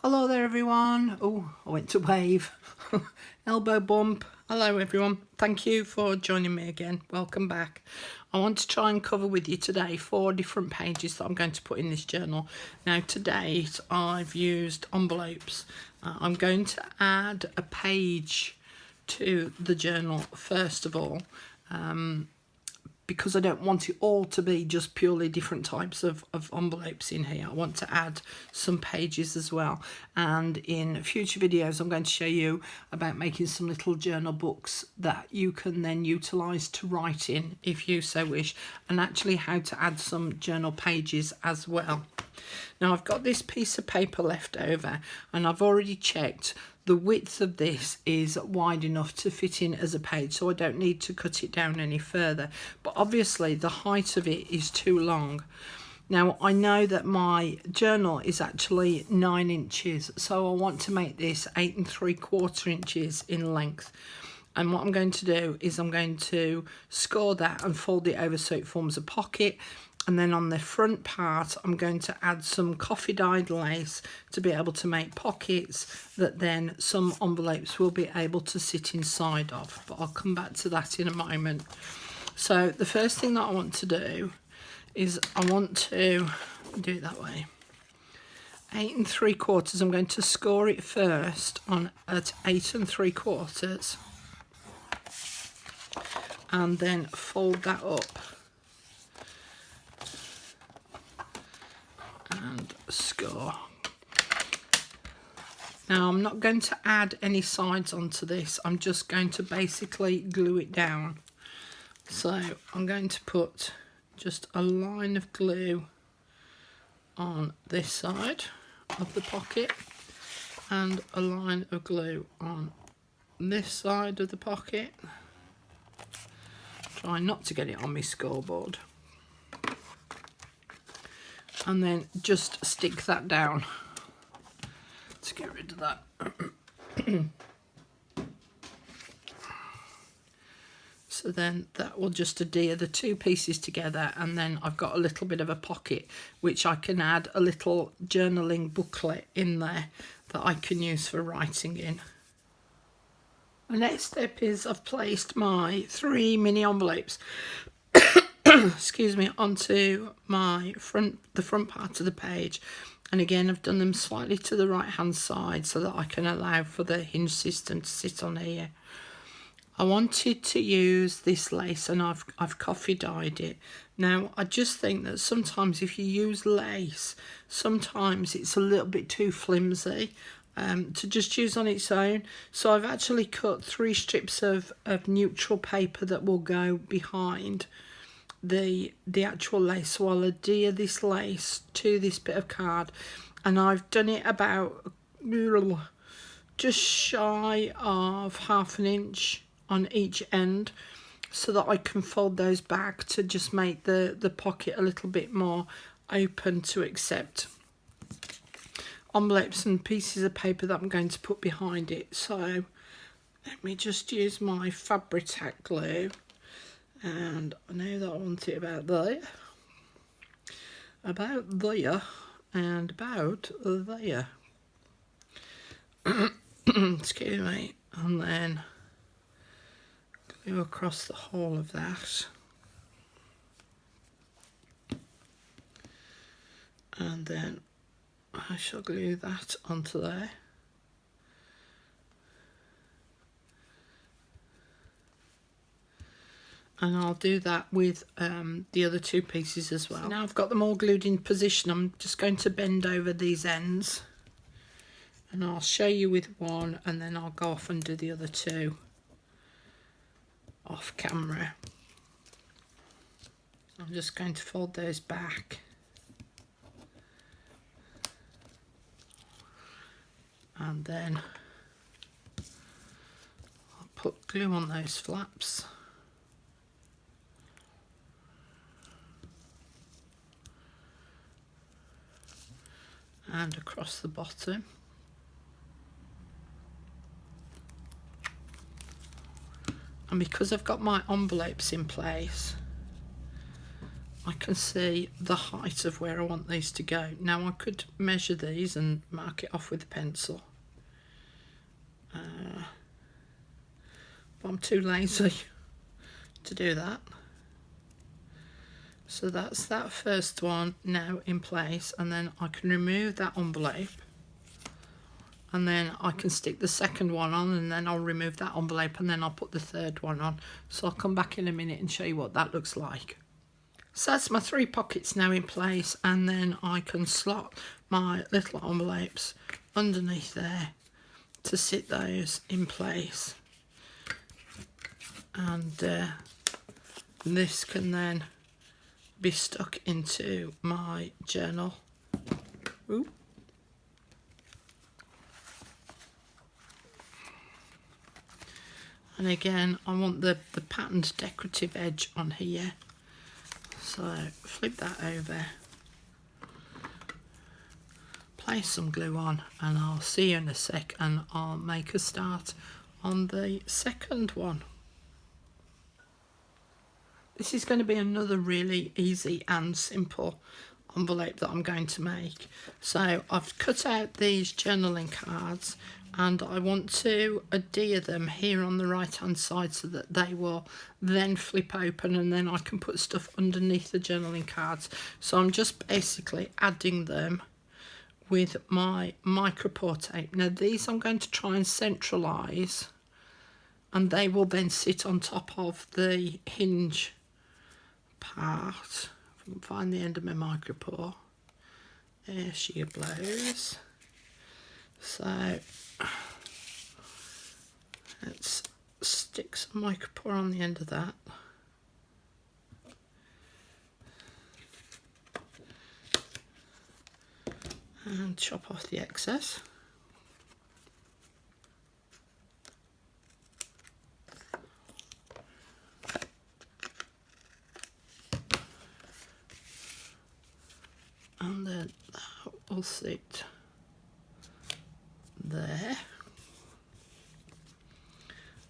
Hello there everyone. Oh, I went to wave. Elbow bump. Hello everyone. Thank you for joining me again. Welcome back. I want to try and cover with you today 4 different pages that I'm going to put in this journal. Now to date I've used envelopes. I'm going to add a page to the journal first of all. Because I don't want it all to be just purely different types of envelopes in here. I want to add some pages as well. And in future videos, I'm going to show you about making some little journal books that you can then utilise to write in if you so wish. And actually how to add some journal pages as well. Now I've got this piece of paper left over and I've already checked the width of this is wide enough to fit in as a page, so I don't need to cut it down any further. But obviously the height of it is too long. Now I know that my journal is actually 9 inches, so I want to make this 8 3/4 inches in length. And what I'm going to do is I'm going to score that and fold it over so it forms a pocket. And then on the front part, I'm going to add some coffee dyed lace to be able to make pockets that then some envelopes will be able to sit inside of. But I'll come back to that in a moment. So the first thing that I want to do is I want to do it that way. 8 3/4, I'm going to score it first on at 8 3/4 and then fold that up. And score. Now I'm not going to add any sides onto this, I'm just going to basically glue it down. So I'm going to put just a line of glue on this side of the pocket and a line of glue on this side of the pocket. Try not to get it on my scoreboard. And then just stick that down to get rid of that. So then that will just adhere the two pieces together, and then I've got a little bit of a pocket which I can add a little journaling booklet in there that I can use for writing in. The next step is I've placed my 3 mini envelopes excuse me, onto my the front part of the page, and again I've done them slightly to the right hand side so that I can allow for the hinge system to sit on here. I wanted to use this lace and I've coffee dyed it. Now I just think that sometimes if you use lace, sometimes it's a little bit too flimsy to just use on its own, so I've actually cut 3 strips of neutral paper that will go behind the actual lace. So I'll adhere this lace to this bit of card, and I've done it about just shy of 1/2 inch on each end so that I can fold those back to just make the pocket a little bit more open to accept envelopes and pieces of paper that I'm going to put behind it. So let me just use my Fabri-Tac glue. And I know that I want it about there, and about there. Excuse me. And then glue across the whole of that. And then I shall glue that onto there. And I'll do that with the other 2 pieces as well. So now I've got them all glued in position, I'm just going to bend over these ends and I'll show you with one, and then I'll go off and do the other 2 off camera. I'm just going to fold those back and then I'll put glue on those flaps. And across the bottom. And because I've got my envelopes in place, I can see the height of where I want these to go. Now I could measure these and mark it off with a pencil. But I'm too lazy to do that. So that's that first one now in place, and then I can remove that envelope, and then I can stick the second one on, and then I'll remove that envelope, and then I'll put the third one on. So I'll come back in a minute and show you what that looks like. So that's my 3 pockets now in place, and then I can slot my little envelopes underneath there to sit those in place. And this can then be stuck into my journal. Ooh. And again, I want the patterned decorative edge on here. So flip that over, place some glue on, and I'll see you in a sec, and I'll make a start on the second one. This is going to be another really easy and simple envelope that I'm going to make. So I've cut out these journaling cards, and I want to adhere them here on the right hand side so that they will then flip open, and then I can put stuff underneath the journaling cards. So I'm just basically adding them with my micropore tape. Now these I'm going to try and centralise, and they will then sit on top of the hinge part. If I can find the end of my micropore. There she blows. So let's stick some micropore on the end of that. And chop off the excess. And then that will sit there.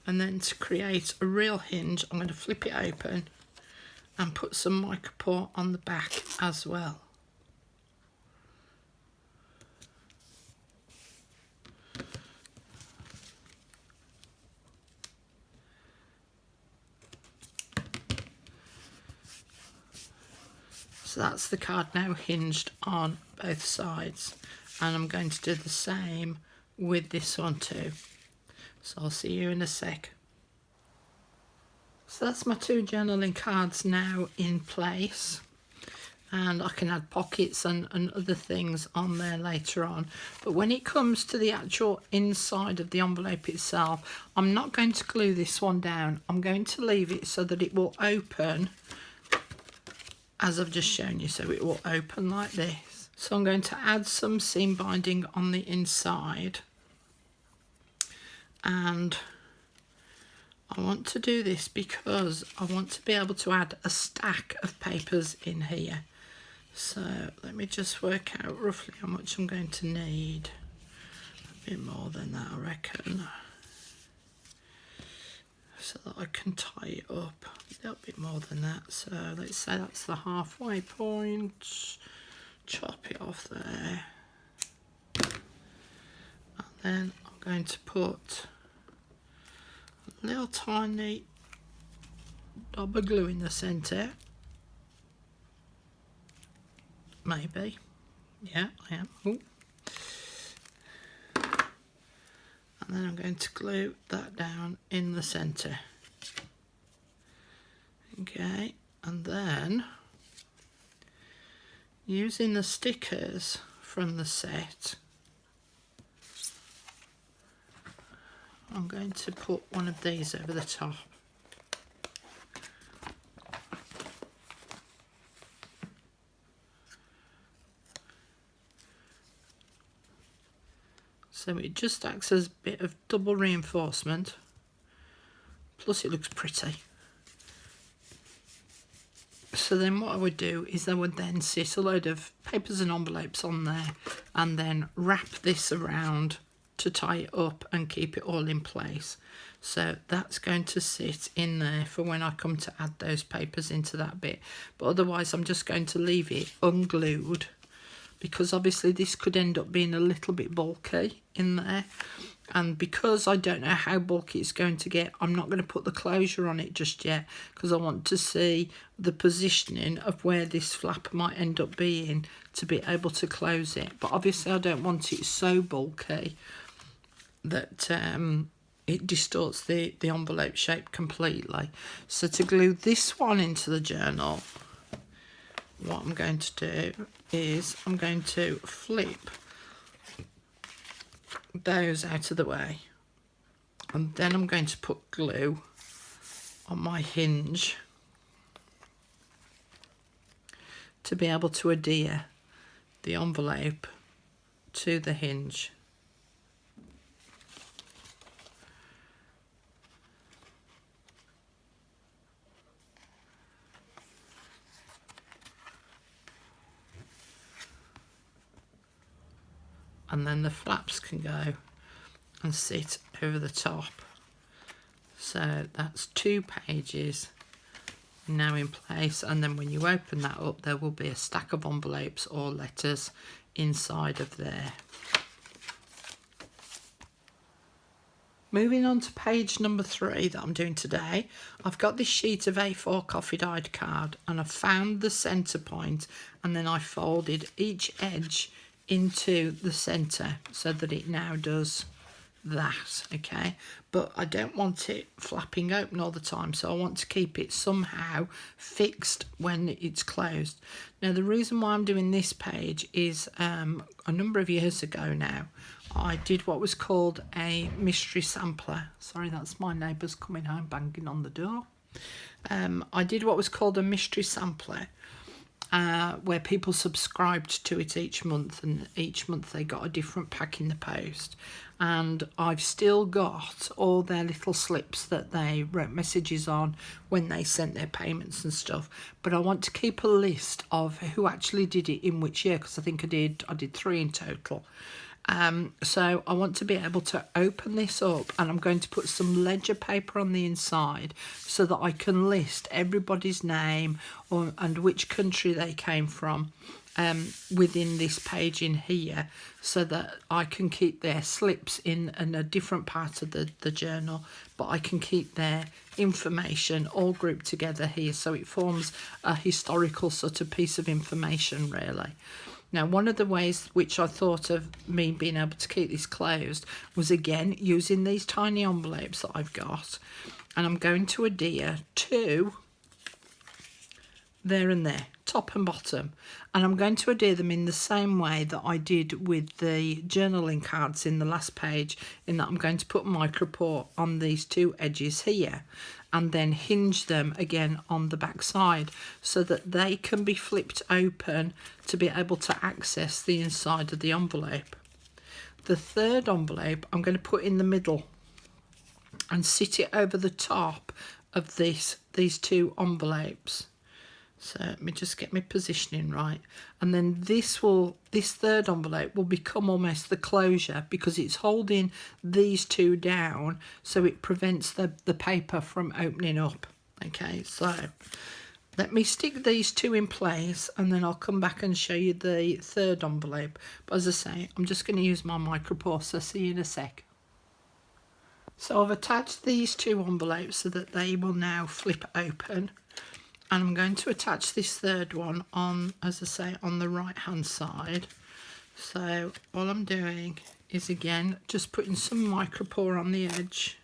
And then to create a real hinge, I'm going to flip it open and put some micropore on the back as well. So that's the card now hinged on both sides, and I'm going to do the same with this one too. So I'll see you in a sec. So that's my 2 journaling cards now in place, and I can add pockets and other things on there later on. But when it comes to the actual inside of the envelope itself, I'm not going to glue this one down. I'm going to leave it so that it will open as I've just shown you, so it will open like this. So I'm going to add some seam binding on the inside, and I want to do this because I want to be able to add a stack of papers in here. So let me just work out roughly how much I'm going to need. A bit more than that, I reckon, so that I can tie it up. A little bit more than that, so let's say that's the halfway point. Chop it off there, and then I'm going to put a little tiny dab of glue in the centre. Maybe, yeah, I am. Ooh. And then I'm going to glue that down in the centre. Okay, and then using the stickers from the set, I'm going to put one of these over the top. So it just acts as a bit of double reinforcement, plus it looks pretty. So then what I would do is I would then sit a load of papers and envelopes on there, and then wrap this around to tie it up and keep it all in place. So that's going to sit in there for when I come to add those papers into that bit. But otherwise I'm just going to leave it unglued, because obviously this could end up being a little bit bulky in there. And because I don't know how bulky it's going to get, I'm not going to put the closure on it just yet, because I want to see the positioning of where this flap might end up being to be able to close it. But obviously I don't want it so bulky that it distorts the envelope shape completely. So to glue this one into the journal, what I'm going to do is I'm going to flip those out of the way, and then I'm going to put glue on my hinge to be able to adhere the envelope to the hinge. And then the flaps can go and sit over the top. So that's 2 pages now in place, and then when you open that up there will be a stack of envelopes or letters inside of there. Moving on to page number 3 that I'm doing today, I've got this sheet of A4 coffee dyed card, and I found the centre point, and then I folded each edge into the centre so that it now does that, okay? But I don't want it flapping open all the time, so I want to keep it somehow fixed when it's closed. Now the reason why I'm doing this page is a number of years ago now I did what was called a mystery sampler. Sorry, that's my neighbours coming home banging on the door. I did what was called a mystery sampler, where people subscribed to it each month, and each month they got a different pack in the post. And I've still got all their little slips that they wrote messages on when they sent their payments and stuff. But I want to keep a list of who actually did it in which year, because I think I did 3 in total. So I want to be able to open this up, and I'm going to put some ledger paper on the inside so that I can list everybody's name and which country they came from within this page in here, so that I can keep their slips in a different part of the journal, but I can keep their information all grouped together here, so it forms a historical sort of piece of information really. Now, one of the ways which I thought of me being able to keep this closed was, again, using these tiny envelopes that I've got. And I'm going to adhere to there and there, top and bottom. And I'm going to adhere them in the same way that I did with the journaling cards in the last page, in that I'm going to put micropore on these 2 edges here, and then hinge them again on the back side so that they can be flipped open to be able to access the inside of the envelope. The 3rd envelope I'm going to put in the middle and sit it over the top of these 2 envelopes. So let me just get my positioning right, and then this 3rd envelope will become almost the closure, because it's holding these 2 down, so it prevents the paper from opening up. Okay, so let me stick these 2 in place, and then I'll come back and show you the 3rd envelope. But as I say, I'm just going to use my micropore, so see you in a sec. So I've attached these 2 envelopes so that they will now flip open. And I'm going to attach this 3rd one on, as I say, on the right hand side. So all I'm doing is, again, just putting some micropore on the edge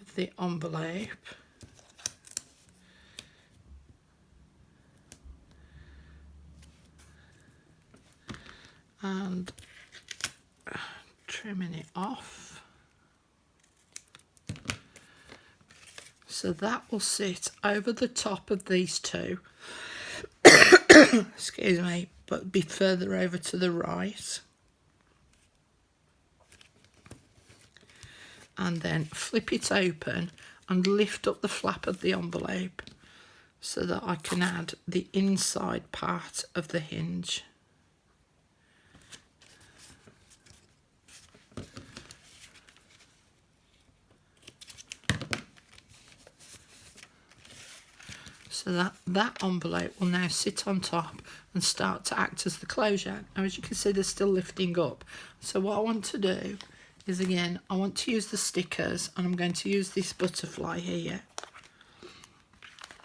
of the envelope. And trimming it off. So that will sit over the top of these 2, excuse me, but be further over to the right. And then flip it open and lift up the flap of the envelope so that I can add the inside part of the hinge. So that envelope will now sit on top and start to act as the closure. Now, as you can see, they're still lifting up. So what I want to do is, again, I want to use the stickers, and I'm going to use this butterfly here.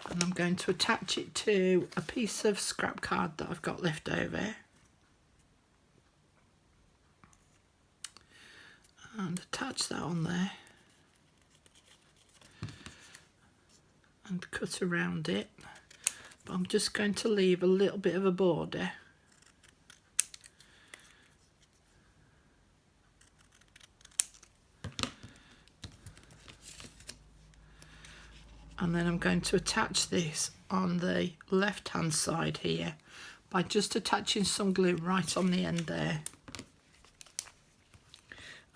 And I'm going to attach it to a piece of scrap card that I've got left over. And attach that on there. And cut around it. But I'm just going to leave a little bit of a border. And then I'm going to attach this on the left hand side here by just attaching some glue right on the end there.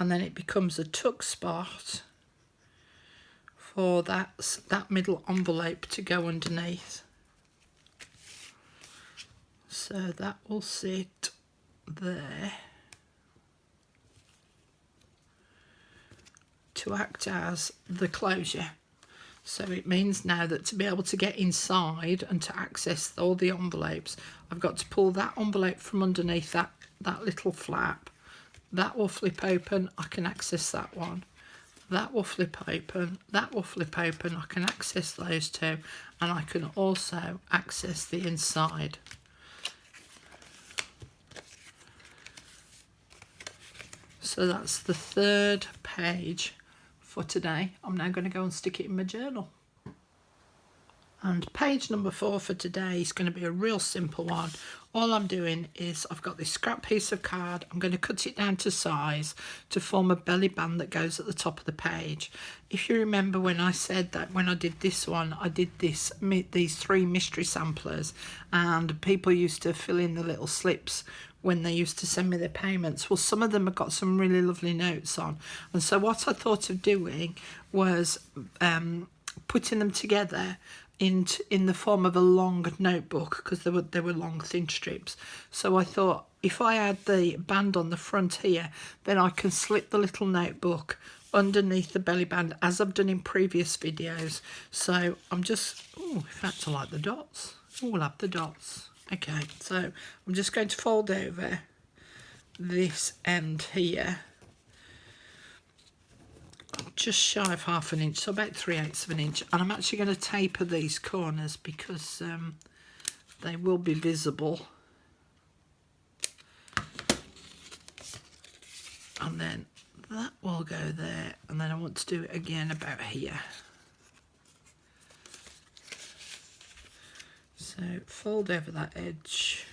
And then it becomes a tuck spot for that middle envelope to go underneath. So that will sit there to act as the closure. So it means now that to be able to get inside and to access all the envelopes, I've got to pull that envelope from underneath that little flap. That will flip open, I can access that one. That will flip open, that will flip open, I can access those two, and I can also access the inside. So that's the third page for today. I'm now going to go and stick it in my journal. And page number 4 for today is going to be a real simple one. All I'm doing is I've got this scrap piece of card. I'm going to cut it down to size to form a belly band that goes at the top of the page. If you remember when I said that when I did this one, I did these 3 mystery samplers, and people used to fill in the little slips when they used to send me their payments. Well, some of them have got some really lovely notes on. And so what I thought of doing was putting them together in the form of a long notebook, because they were long thin strips. So I thought if I add the band on the front here, then I can slip the little notebook underneath the belly band as I've done in previous videos. So I'm just, oh, in fact I like the dots. Oh, we'll have the dots. Okay, so I'm just going to fold over this end here, just shy of 1/2 inch, so about 3/8 of an inch, and I'm actually going to taper these corners because they will be visible. And then that will go there, and then I want to do it again about here. So fold over that edge.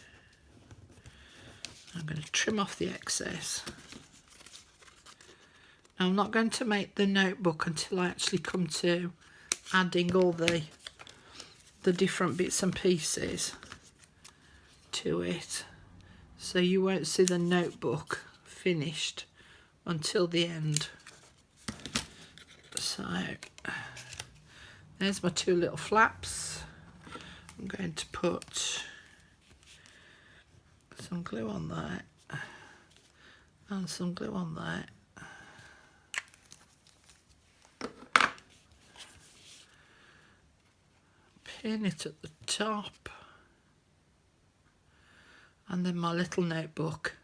I'm going to trim off the excess. Now I'm not going to make the notebook until I actually come to adding all the different bits and pieces to it. So you won't see the notebook finished until the end. So there's my 2 little flaps. I'm going to put some glue on there and some glue on there. Pin it at the top, and then my little notebook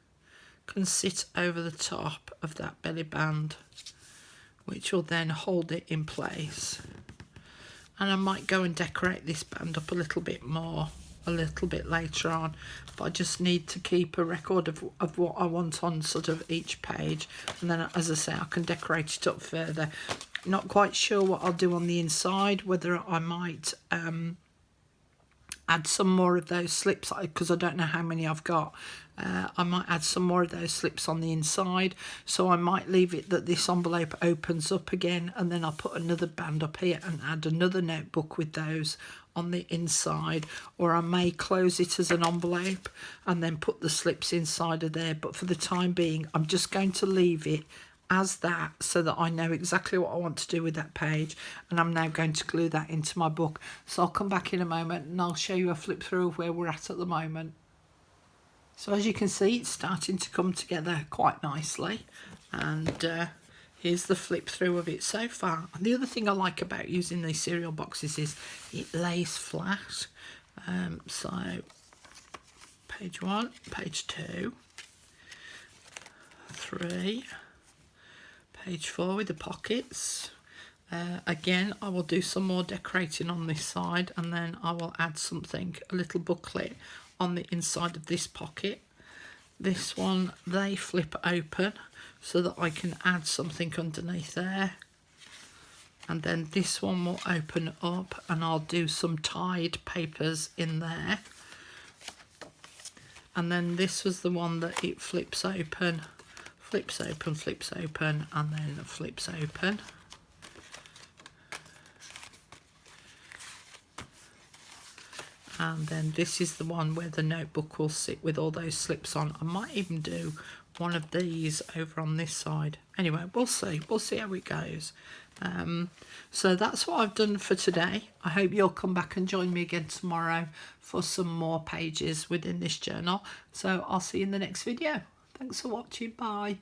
can sit over the top of that belly band, which will then hold it in place. And I might go and decorate this band up a little bit more a little bit later on, but I just need to keep a record of what I want on sort of each page, and then as I say I can decorate it up further. Not quite sure what I'll do on the inside, whether I might add some more of those slips, because I don't know how many I've got. I might add some more of those slips on the inside, so I might leave it that this envelope opens up again, and then I'll put another band up here and add another notebook with those on the inside, or I may close it as an envelope and then put the slips inside of there. But for the time being, I'm just going to leave it as that, so that I know exactly what I want to do with that page, and I'm now going to glue that into my book. So I'll come back in a moment and I'll show you a flip through of where we're at the moment. So as you can see, it's starting to come together quite nicely, and here's the flip through of it so far. And the other thing I like about using these cereal boxes is it lays flat. So page 1, page 2, 3, page 4 with the pockets. Again, I will do some more decorating on this side, and then I will add something, a little booklet on the inside of this pocket. This one, they flip open so that I can add something underneath there. And then this one will open up and I'll do some tied papers in there. And then this was the one that it flips open, flips open, flips open, and then flips open. And then this is the one where the notebook will sit with all those slips on. I might even do one of these over on this side. Anyway, we'll see how it goes. So that's what I've done for today. I hope you'll come back and join me again tomorrow for some more pages within this journal. So I'll see you in the next video. Thanks for watching. Bye.